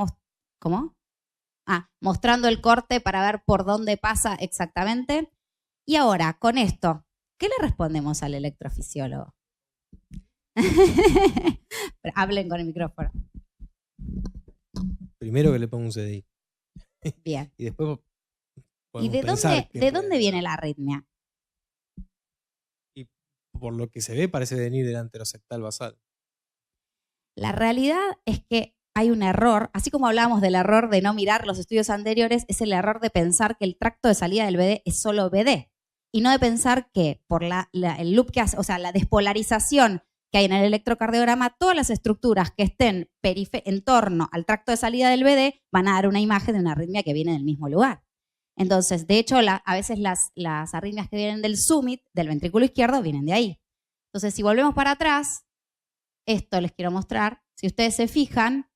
mostrando el corte para ver por dónde pasa exactamente. Y ahora, con esto, ¿qué le respondemos al electrofisiólogo? Hablen con el micrófono. Primero que le pongo un CDI. Bien. Y después ¿Y de dónde viene la arritmia? Y por lo que se ve parece venir del anteroseptal basal. La realidad es que hay un error, así como hablábamos del error de no mirar los estudios anteriores, es el error de pensar que el tracto de salida del BD es solo BD. Y no de pensar que por el loop que hace, o sea, la despolarización que hay en el electrocardiograma, todas las estructuras que estén en torno al tracto de salida del BD van a dar una imagen de una arritmia que viene del mismo lugar. Entonces, de hecho, a veces las arritmias que vienen del summit, del ventrículo izquierdo, vienen de ahí. Entonces, si volvemos para atrás, esto les quiero mostrar. Si ustedes se fijan,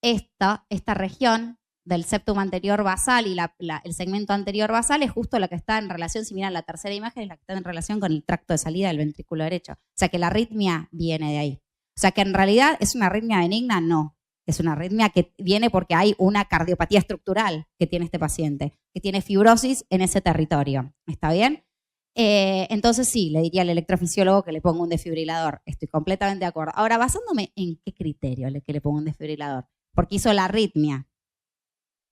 esta región del septum anterior basal y el segmento anterior basal es justo la que está en relación, si miran la tercera imagen, es la que está en relación con el tracto de salida del ventrículo derecho. O sea que la arritmia viene de ahí. O sea que en realidad es una arritmia benigna, no. Es una arritmia que viene porque hay una cardiopatía estructural que tiene este paciente, que tiene fibrosis en ese territorio. ¿Está bien? Entonces sí, le diría al electrofisiólogo que le ponga un desfibrilador. Estoy completamente de acuerdo. Ahora, basándome en qué criterio que le ponga un desfibrilador. Porque hizo la arritmia.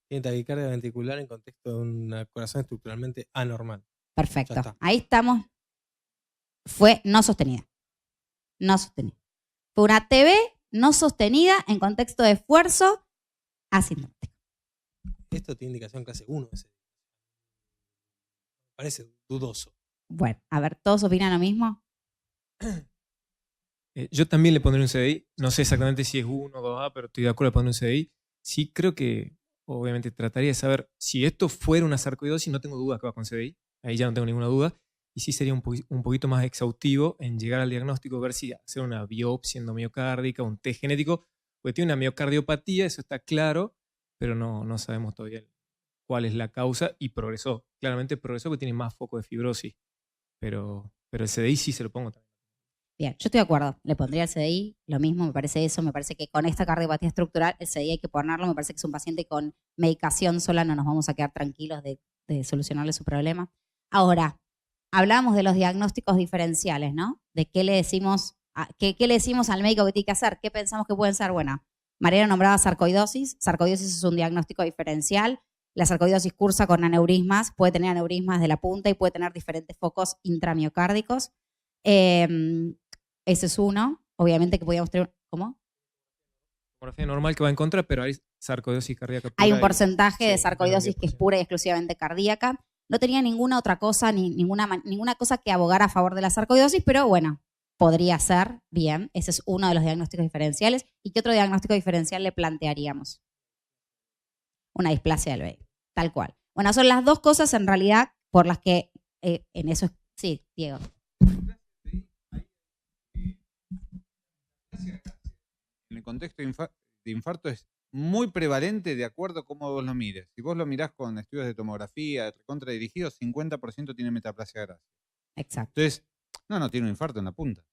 Tiene taquicardia ventricular en contexto de un corazón estructuralmente anormal. Perfecto. Ahí estamos. Fue no sostenida. No sostenida. Fue una TB no sostenida en contexto de esfuerzo asintótico. Esto tiene indicación clase 1. Parece dudoso. Bueno, a ver, ¿todos opinan lo mismo? Yo también le pondré un CDI. No sé exactamente si es 1 o 2A, pero estoy de acuerdo en poner un CDI. Sí, creo que obviamente trataría de saber si esto fuera una sarcoidosis, no tengo duda que va con CDI. Ahí ya no tengo ninguna duda. Y sí sería un poquito más exhaustivo en llegar al diagnóstico, ver si hacer una biopsia endomiocárdica, un test genético, porque tiene una miocardiopatía, eso está claro, pero no sabemos todavía cuál es la causa y progresó. Claramente progresó porque tiene más foco de fibrosis, pero el CDI sí se lo pongo también. Bien, yo estoy de acuerdo. Le pondría el CDI, lo mismo, me parece eso. Me parece que con esta cardiopatía estructural, el CDI hay que ponerlo. Me parece que es un paciente con medicación sola, no nos vamos a quedar tranquilos de solucionarle su problema. Ahora, hablábamos de los diagnósticos diferenciales, ¿no? De qué le decimos, qué le decimos al médico que tiene que hacer, qué pensamos que pueden ser. Bueno, Mariana nombraba sarcoidosis. Sarcoidosis es un diagnóstico diferencial. La sarcoidosis cursa con aneurismas, puede tener aneurismas de la punta y puede tener diferentes focos intramiocárdicos. Ese es uno. Obviamente que podíamos tener... ¿Cómo? Tomografía normal que va en contra, pero hay sarcoidosis cardíaca pura. Hay un porcentaje de sarcoidosis que es pura y exclusivamente cardíaca. No tenía ninguna otra cosa, ninguna cosa que abogara a favor de la sarcoidosis, pero bueno, podría ser bien. Ese es uno de los diagnósticos diferenciales. ¿Y qué otro diagnóstico diferencial le plantearíamos? Una displasia del BI, tal cual. Bueno, son las dos cosas en realidad por las que en eso... Sí, Diego. En el contexto de infarto es muy prevalente de acuerdo a cómo vos lo mires. Si vos lo mirás con estudios de tomografía contradirigidos, 50% tiene metaplasia gracia. Exacto. Entonces, no tiene un infarto en la punta.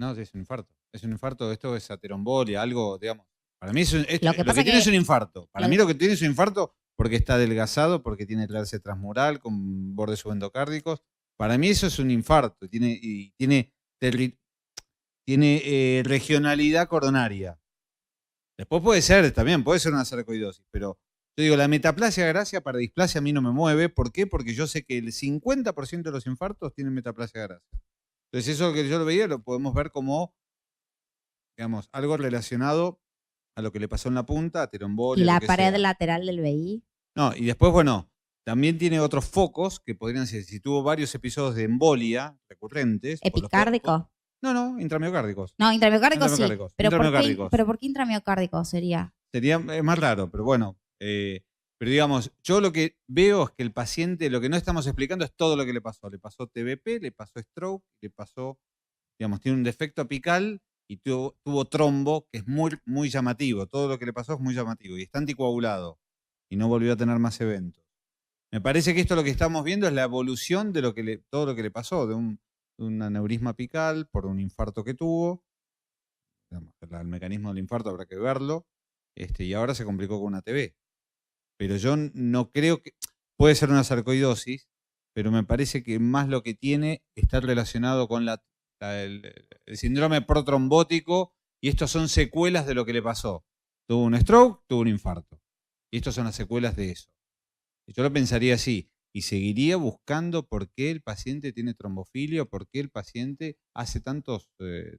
No, es un infarto. Es un infarto, esto es aterombolia, algo, digamos. Para mí Lo que pasa tiene que- es un infarto. Para lo- mí lo que tiene es un infarto porque está adelgazado, porque tiene tránsito transmural con bordes subendocárdicos. Para mí eso es un infarto. Tiene regionalidad coronaria. Después puede ser una sarcoidosis, pero yo digo, la metaplasia gracia para displasia a mí no me mueve. ¿Por qué? Porque yo sé que el 50% de los infartos tienen metaplasia gracia. Entonces eso que yo lo veía lo podemos ver como, digamos, algo relacionado a lo que le pasó en la punta, a terombolia. ¿Y la lo que pared sea. lateral del VI? No, y después, bueno, también tiene otros focos que podrían ser, si tuvo varios episodios de embolia recurrentes. ¿Epicárdico? No, intramiocárdicos. No, intramiocárdico sí. Intramiocárdicos, Pero intramiocárdicos. ¿por qué intramiocárdico sería? Es más raro, pero bueno. Pero digamos, yo lo que veo es que el paciente, lo que no estamos explicando es todo lo que le pasó. Le pasó TBP, le pasó stroke, le pasó, digamos, tiene un defecto apical y tuvo trombo, que es muy, muy llamativo. Todo lo que le pasó es muy llamativo y está anticoagulado y no volvió a tener más eventos. Me parece que esto lo que estamos viendo es la evolución de todo lo que le pasó, de un aneurisma apical por un infarto que tuvo. Digamos, el mecanismo del infarto habrá que verlo. Y ahora se complicó con una TB. Pero yo no creo que... Puede ser una sarcoidosis, pero me parece que más lo que tiene está relacionado con el síndrome protrombótico, y estos son secuelas de lo que le pasó. Tuvo un stroke, tuvo un infarto. Y estos son las secuelas de eso. Y yo lo pensaría así, y seguiría buscando por qué el paciente tiene trombofilia o por qué el paciente hace tantos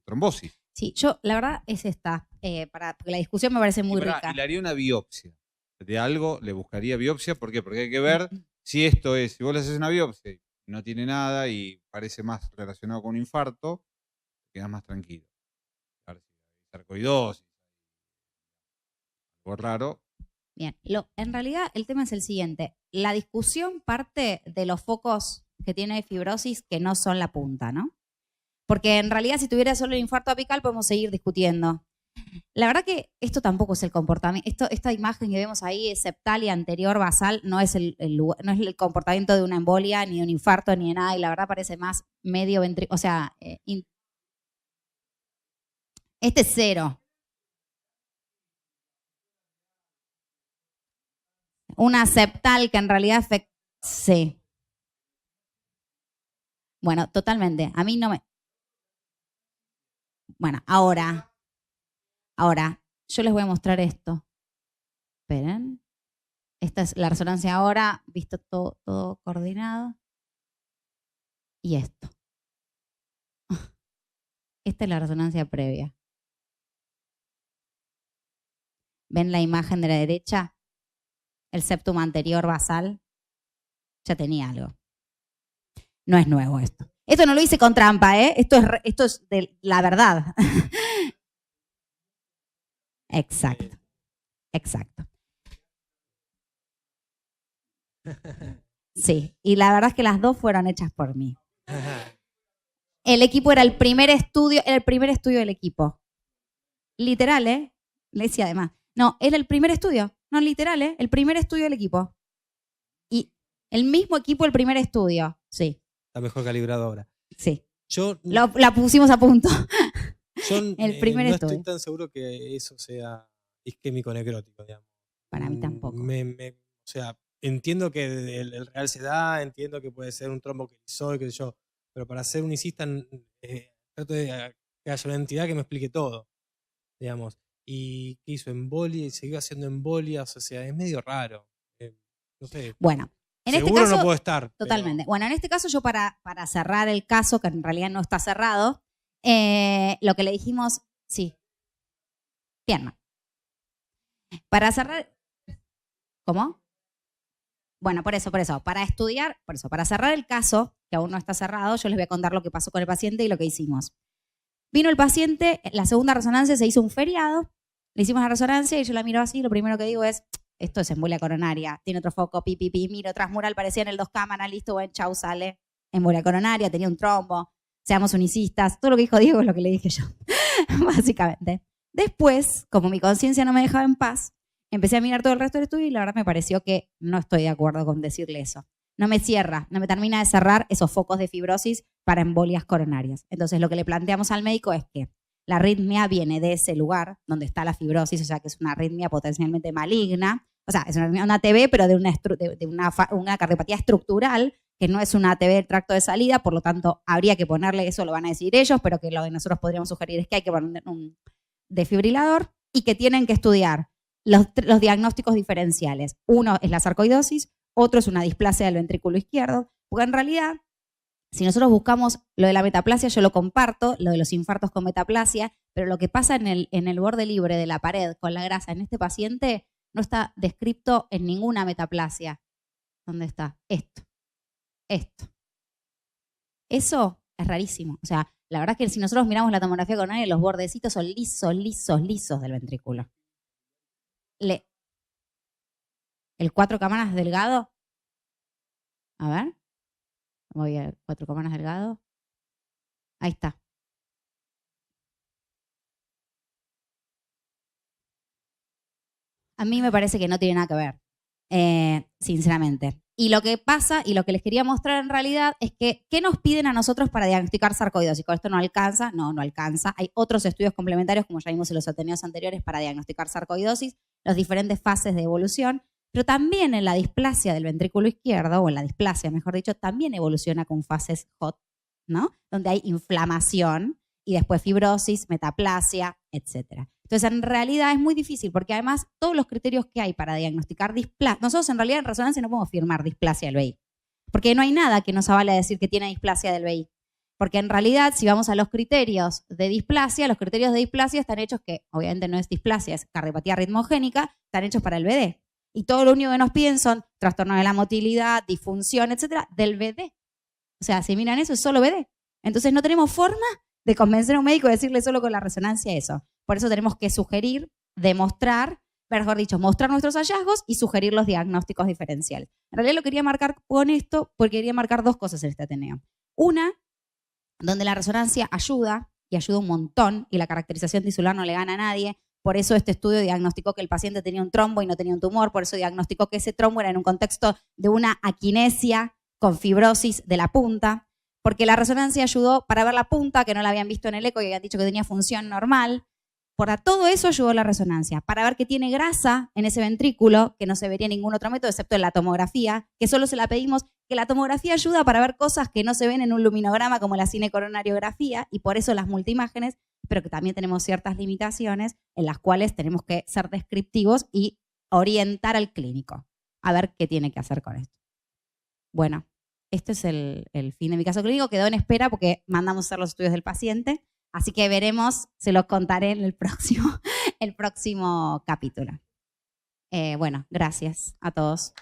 trombosis. Sí, yo, la verdad es esta, porque la discusión me parece muy rica. Y le haría una biopsia. De algo le buscaría biopsia. ¿Por qué? Porque hay que ver si esto es, si vos le haces una biopsia y no tiene nada y parece más relacionado con un infarto, quedas más tranquilo. A ver si hay sarcoidosis, algo raro. Bien, en realidad el tema es el siguiente. La discusión parte de los focos que tiene fibrosis que no son la punta, ¿no? Porque en realidad si tuviera solo el infarto apical podemos seguir discutiendo. La verdad que esto tampoco es el comportamiento. Esta imagen que vemos ahí, septal y anterior basal, no es no es el comportamiento de una embolia, ni de un infarto, ni de nada. Y la verdad parece más medio ventricular. O sea, este es cero. Una septal que en realidad sí. Bueno, totalmente. A mí no me... Bueno, ahora, yo les voy a mostrar esto. Esperen. Esta es la resonancia ahora, visto todo coordinado. Y esto. Esta es la resonancia previa. ¿Ven la imagen de la derecha? El septum anterior basal. Ya tenía algo. No es nuevo esto. Esto no lo hice con trampa, ¿eh? Esto es de la verdad. Exacto. Sí, y la verdad es que las dos fueron hechas por mí. El equipo era el primer estudio del equipo. Literal, ¿eh? Le decía además. No, era el primer estudio. No, literal, ¿eh? El primer estudio del equipo. Y el mismo equipo, el primer estudio. Sí. Está mejor calibrado ahora. Sí. Yo La pusimos a punto. El primer no estudio. estoy tan seguro que eso sea isquémico necrótico, digamos. Para mí tampoco. O sea, entiendo que el real se da, entiendo que puede ser un trombo que hizo, qué sé yo, pero para ser unicista trato de que haya una entidad que me explique todo, digamos. Y que hizo embolia y siguió haciendo embolias, o sea, es medio raro. No sé. Bueno, en seguro este caso, no puedo estar. Totalmente. Pero... Bueno, en este caso yo para cerrar el caso, que en realidad no está cerrado, lo que le dijimos, sí, pierna. Para cerrar, ¿cómo? Bueno, por eso, para cerrar el caso, que aún no está cerrado, yo les voy a contar lo que pasó con el paciente y lo que hicimos. Vino el paciente, la segunda resonancia se hizo un feriado, le hicimos la resonancia y yo la miro así, lo primero que digo es, esto es embolia coronaria, tiene otro foco, miro transmural, parecía en el 2 cámaras, listo, buen chau, sale, embolia coronaria, tenía un trombo, seamos unicistas, todo lo que dijo Diego es lo que le dije yo, básicamente. Después, como mi conciencia no me dejaba en paz, empecé a mirar todo el resto del estudio y la verdad me pareció que no estoy de acuerdo con decirle eso. no me cierra, no me termina de cerrar esos focos de fibrosis para embolias coronarias. Entonces lo que le planteamos al médico es que la arritmia viene de ese lugar donde está la fibrosis, o sea que es una arritmia potencialmente maligna, o sea, es una ATV, pero de una cardiopatía estructural, que no es una ATV del tracto de salida, por lo tanto habría que ponerle, eso lo van a decir ellos, pero que lo que nosotros podríamos sugerir es que hay que poner un desfibrilador y que tienen que estudiar los diagnósticos diferenciales. Uno es la sarcoidosis, otro es una displasia del ventrículo izquierdo, porque en realidad, si nosotros buscamos lo de la metaplasia, yo lo comparto, lo de los infartos con metaplasia, pero lo que pasa en el borde libre de la pared con la grasa en este paciente no está descrito en ninguna metaplasia. ¿Dónde está? Esto. Eso es rarísimo. O sea, la verdad es que si nosotros miramos la tomografía coronaria, los bordecitos son lisos del ventrículo. ¿El 4 cámaras delgado? A ver. Voy a 4 cámaras delgado. Ahí está. A mí me parece que no tiene nada que ver, sinceramente. Y lo que pasa, y lo que les quería mostrar en realidad, es que, ¿qué nos piden a nosotros para diagnosticar sarcoidosis? Con esto no alcanza, no alcanza. Hay otros estudios complementarios, como ya vimos en los ateneos anteriores, para diagnosticar sarcoidosis, las diferentes fases de evolución, pero también en la displasia del ventrículo izquierdo, o en la displasia, mejor dicho, también evoluciona con fases HOT, ¿no? Donde hay inflamación y después fibrosis, metaplasia, etc. Entonces, en realidad es muy difícil porque además todos los criterios que hay para diagnosticar displasia, nosotros en realidad en resonancia no podemos firmar displasia del VI, porque no hay nada que nos avale a decir que tiene displasia del VI. Porque en realidad, si vamos a los criterios de displasia están hechos que, obviamente no es displasia, es cardiopatía ritmogénica, están hechos para el BD. Y todo lo único que nos piden son trastorno de la motilidad, disfunción, etcétera, del BD. O sea, si miran eso, es solo BD. Entonces no tenemos forma de convencer a un médico y decirle solo con la resonancia eso. Por eso tenemos que sugerir, demostrar, mejor dicho, mostrar nuestros hallazgos y sugerir los diagnósticos diferenciales. En realidad lo quería marcar con esto porque quería marcar dos cosas en este Ateneo. Una, donde la resonancia ayuda, y ayuda un montón, y la caracterización tisular no le gana a nadie. Por eso este estudio diagnosticó que el paciente tenía un trombo y no tenía un tumor. Por eso diagnosticó que ese trombo era en un contexto de una aquinesia con fibrosis de la punta. Porque la resonancia ayudó para ver la punta, que no la habían visto en el eco y habían dicho que tenía función normal. Por todo eso ayudó la resonancia. Para ver que tiene grasa en ese ventrículo, que no se vería en ningún otro método, excepto en la tomografía, que solo se la pedimos, que la tomografía ayuda para ver cosas que no se ven en un luminograma como la cinecoronariografía, y por eso las multiimágenes, pero que también tenemos ciertas limitaciones en las cuales tenemos que ser descriptivos y orientar al clínico a ver qué tiene que hacer con esto. Bueno, este es el fin de mi caso clínico. Quedó en espera porque mandamos a hacer los estudios del paciente. Así que veremos, se los contaré en el próximo capítulo. Bueno, gracias a todos.